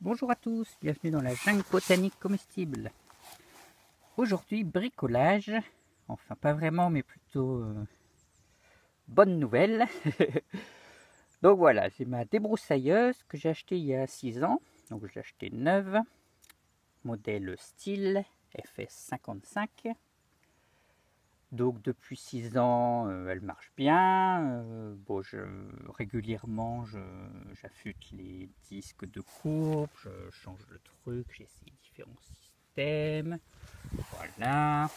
Bonjour à tous, bienvenue dans la jungle botanique comestible. Aujourd'hui, bricolage, enfin pas vraiment, mais plutôt bonne nouvelle. Donc voilà, j'ai ma débroussailleuse que j'ai achetée il y a 6 ans, donc je l'ai achetée neuve, modèle Stihl FS55. Donc depuis 6 ans, elle marche bien. Régulièrement, j'affûte les disques de courbe, je change le truc, j'essaie différents systèmes. Voilà.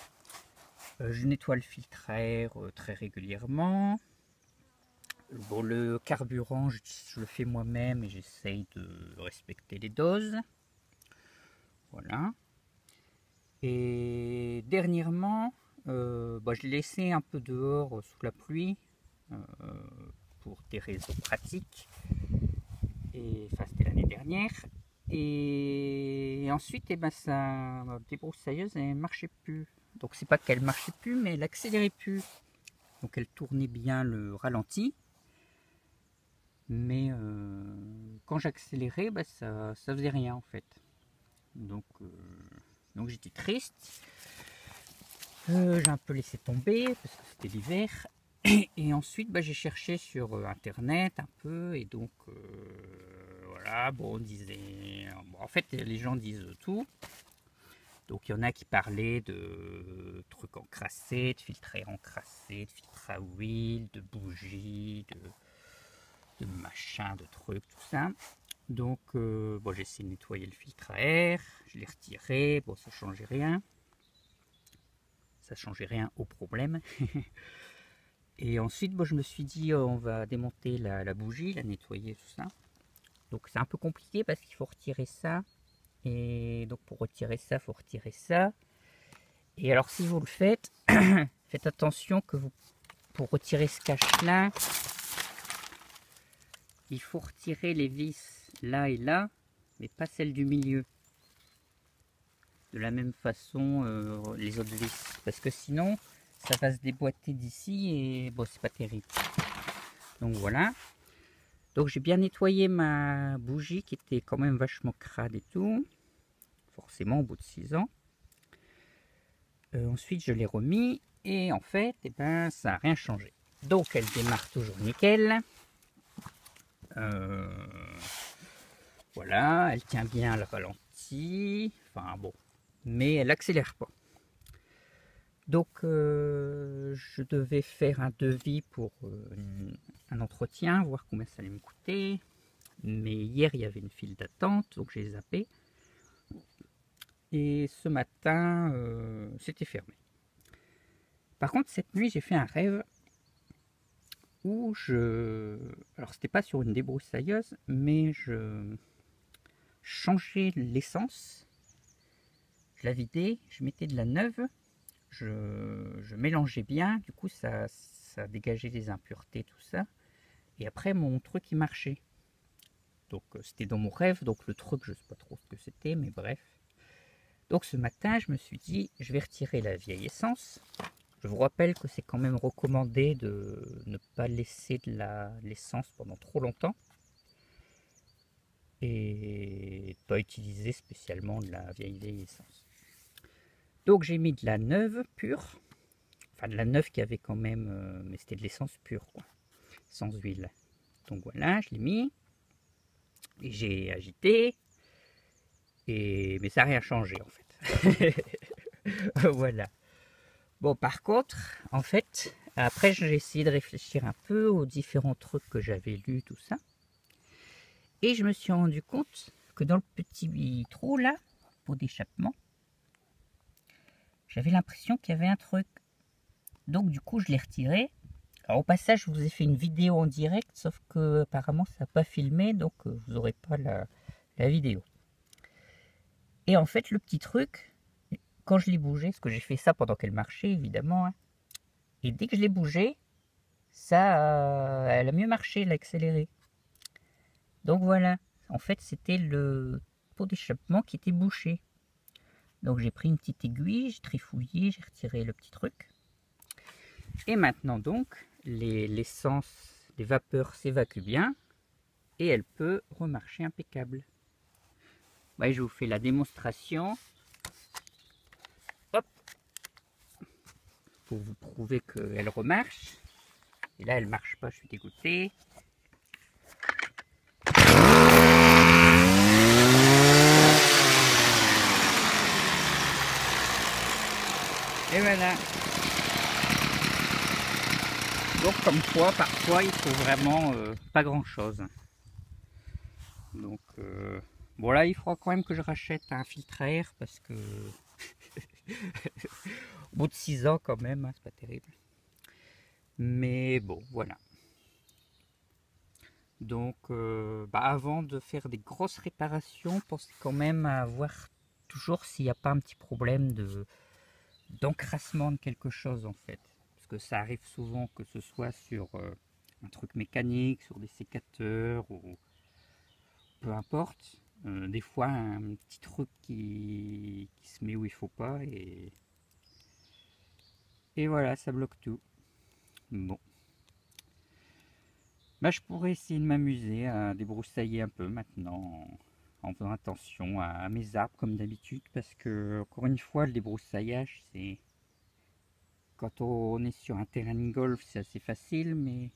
Je nettoie le filtre à air très régulièrement. Bon, le carburant, je le fais moi-même et j'essaye de respecter les doses. Voilà. Et dernièrement, je l'ai laissé un peu dehors sous la pluie euh, pour des raisons pratiques. Et enfin, c'était l'année dernière. Et ensuite, sa débroussailleuse, elle marchait plus. Donc c'est pas qu'elle marchait plus, mais elle accélérait plus. Donc elle tournait bien le ralenti. Mais quand j'accélérais, ça faisait rien en fait. Donc j'étais triste. J'ai un peu laissé tomber parce que c'était l'hiver. Et ensuite, j'ai cherché sur internet un peu. Et donc, voilà, bon, on disait. Bon, en fait, les gens disent tout. Donc, il y en a qui parlaient de trucs encrassés, de filtres à air encrassés, de filtres à huile, de bougies, de machin, de trucs, tout ça. Donc, j'ai essayé de nettoyer le filtre à air. Je l'ai retiré. Bon, ça changeait rien. Ça changeait rien au problème. Et ensuite, je me suis dit, on va démonter la bougie, la nettoyer, tout ça. Donc c'est un peu compliqué parce qu'il faut retirer ça. Et donc pour retirer ça, il faut retirer ça. Et alors si vous le faites, faites attention que pour retirer ce cache-là, il faut retirer les vis là et là, mais pas celles du milieu. De la même façon, les autres vis. Parce que sinon, ça va se déboîter d'ici et bon, c'est pas terrible. Donc voilà. Donc j'ai bien nettoyé ma bougie qui était quand même vachement crade et tout. Forcément au bout de 6 ans. Ensuite je l'ai remis et en fait ça n'a rien changé. Donc elle démarre toujours nickel. Euh, voilà, elle tient bien le ralenti. Enfin bon, mais elle accélère pas. Donc je devais faire un devis pour un entretien, voir combien ça allait me coûter. Mais hier il y avait une file d'attente, donc j'ai zappé. Et ce matin, c'était fermé. Par contre, cette nuit, j'ai fait un rêve où alors c'était pas sur une débroussailleuse, mais je changeais l'essence, je la vidais, je mettais de la neuve, je mélangeais bien, du coup ça dégageait les impuretés, tout ça. Et après, mon truc, il marchait. Donc c'était dans mon rêve, donc le truc, je sais pas trop ce que c'était, mais bref. Donc ce matin, je me suis dit, je vais retirer la vieille essence. Je vous rappelle que c'est quand même recommandé de ne pas laisser de l'essence pendant trop longtemps et pas utiliser spécialement de la vieille essence. Donc j'ai mis de la neuve pure, enfin de la neuve qui avait quand même, mais c'était de l'essence pure, quoi, sans huile. Donc voilà, je l'ai mis, et j'ai agité, mais ça n'a rien changé en fait. Voilà. Bon, par contre, en fait, après j'ai essayé de réfléchir un peu aux différents trucs que j'avais lus, tout ça. Et je me suis rendu compte que dans le petit trou là, pot d'échappement, j'avais l'impression qu'il y avait un truc. Donc du coup je l'ai retiré. Alors au passage je vous ai fait une vidéo en direct, sauf que apparemment ça n'a pas filmé, donc vous n'aurez pas la vidéo. Et en fait le petit truc, quand je l'ai bougé, parce que j'ai fait ça pendant qu'elle marchait évidemment, hein, et dès que je l'ai bougé, elle a mieux marché, elle a accéléré. Donc voilà, en fait c'était le pot d'échappement qui était bouché. Donc j'ai pris une petite aiguille, j'ai trifouillé, j'ai retiré le petit truc. Et maintenant donc, l'essence, les vapeurs s'évacuent bien et elle peut remarcher impeccable. Ouais, je vous fais la démonstration. Hop, pour vous prouver qu'elle remarche. Et là, elle marche pas, je suis dégoûté. Et voilà. Donc comme quoi, parfois, il faut vraiment pas grand chose. Donc bon là, il faudra quand même que je rachète un filtre à air parce que au bout de 6 ans quand même, hein, c'est pas terrible. Mais bon, voilà. Donc avant de faire des grosses réparations, pensez quand même à voir toujours s'il n'y a pas un petit problème d'encrassement de quelque chose en fait. Parce que ça arrive souvent que ce soit sur un truc mécanique, sur des sécateurs ou peu importe. Des fois un petit truc qui se met où il faut pas et voilà, ça bloque tout. Bon. Bah, je pourrais essayer de m'amuser à débroussailler un peu maintenant en faisant attention à mes arbres comme d'habitude parce que encore une fois le débroussaillage c'est quand on est sur un terrain de golf c'est assez facile mais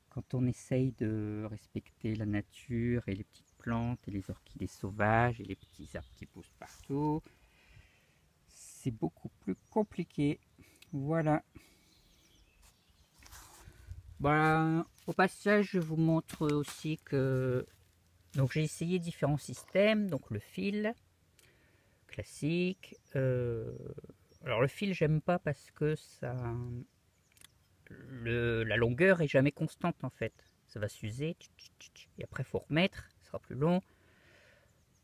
quand on essaye de respecter la nature et les petites plantes et les orchidées sauvages et les petits arbres qui poussent partout, c'est beaucoup plus compliqué. Voilà. Voilà. Au passage, je vous montre aussi que donc j'ai essayé différents systèmes, donc le fil classique. Alors le fil j'aime pas parce que ça, la longueur est jamais constante en fait. Ça va s'user et après il faut remettre, ça sera plus long.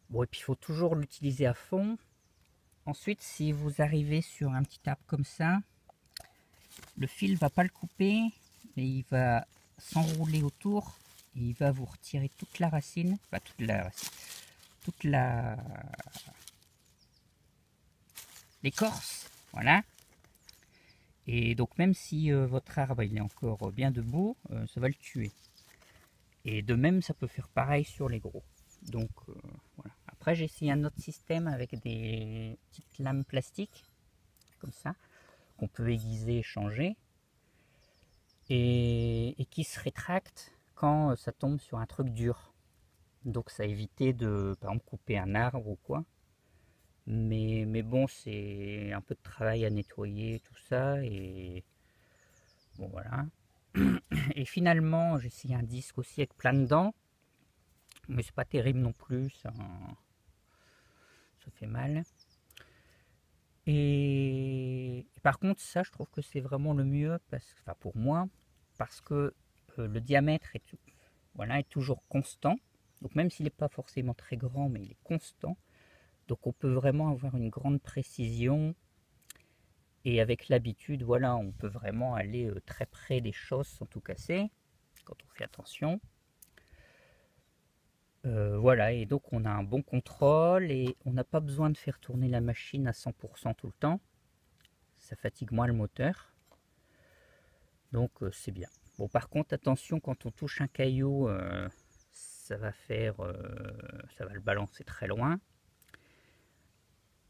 Bon et puis il faut toujours l'utiliser à fond. Ensuite si vous arrivez sur un petit arbre comme ça, le fil va pas le couper, mais il va s'enrouler autour et il va vous retirer toute la racine, enfin toute l'écorce, voilà. Et donc même si votre arbre il est encore bien debout, ça va le tuer. Et de même ça peut faire pareil sur les gros. Donc voilà. Après j'ai essayé un autre système avec des petites lames plastiques, comme ça, qu'on peut aiguiser et changer. Et qui se rétractent quand ça tombe sur un truc dur. Donc ça évitait de, par exemple, couper un arbre ou quoi. Mais bon, c'est un peu de travail à nettoyer tout ça. Et bon, voilà. Et finalement, j'ai essayé un disque aussi avec plein de dents. Mais c'est pas terrible non plus, ça fait mal. Et par contre, ça, je trouve que c'est vraiment le mieux, enfin pour moi, parce que le diamètre est, voilà, est toujours constant. Donc même s'il n'est pas forcément très grand, mais il est constant. Donc on peut vraiment avoir une grande précision. Et avec l'habitude, voilà, on peut vraiment aller très près des choses sans tout casser, quand on fait attention. Voilà, et donc on a un bon contrôle et on n'a pas besoin de faire tourner la machine à 100% tout le temps. Ça fatigue moins le moteur. Donc c'est bien. Bon, par contre, attention, quand on touche un caillou, ça va le balancer très loin.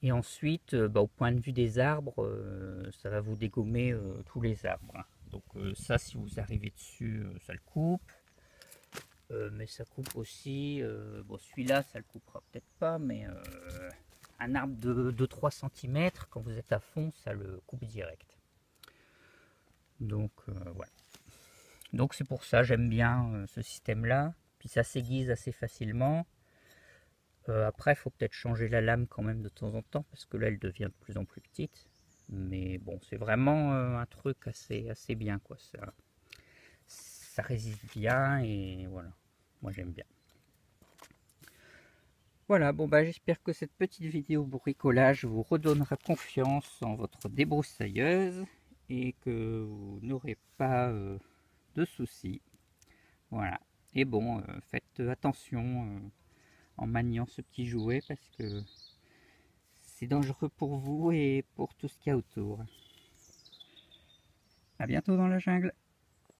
Et ensuite, au point de vue des arbres, ça va vous dégommer tous les arbres. Donc ça, si vous arrivez dessus, ça le coupe. Mais ça coupe aussi, bon celui-là, ça le coupera peut-être pas, mais un arbre de 3 cm, quand vous êtes à fond, ça le coupe direct. Donc voilà. Donc c'est pour ça, j'aime bien ce système-là. Puis ça s'aiguise assez facilement. Après, il faut peut-être changer la lame quand même de temps en temps, parce que là, elle devient de plus en plus petite. Mais bon, c'est vraiment un truc assez bien, quoi. Ça résiste bien, et voilà. Moi, j'aime bien. Voilà, bon bah j'espère que cette petite vidéo bricolage vous redonnera confiance en votre débroussailleuse et que vous n'aurez pas de soucis. Voilà. Et bon, faites attention en maniant ce petit jouet parce que c'est dangereux pour vous et pour tout ce qu'il y a autour. À bientôt dans la jungle.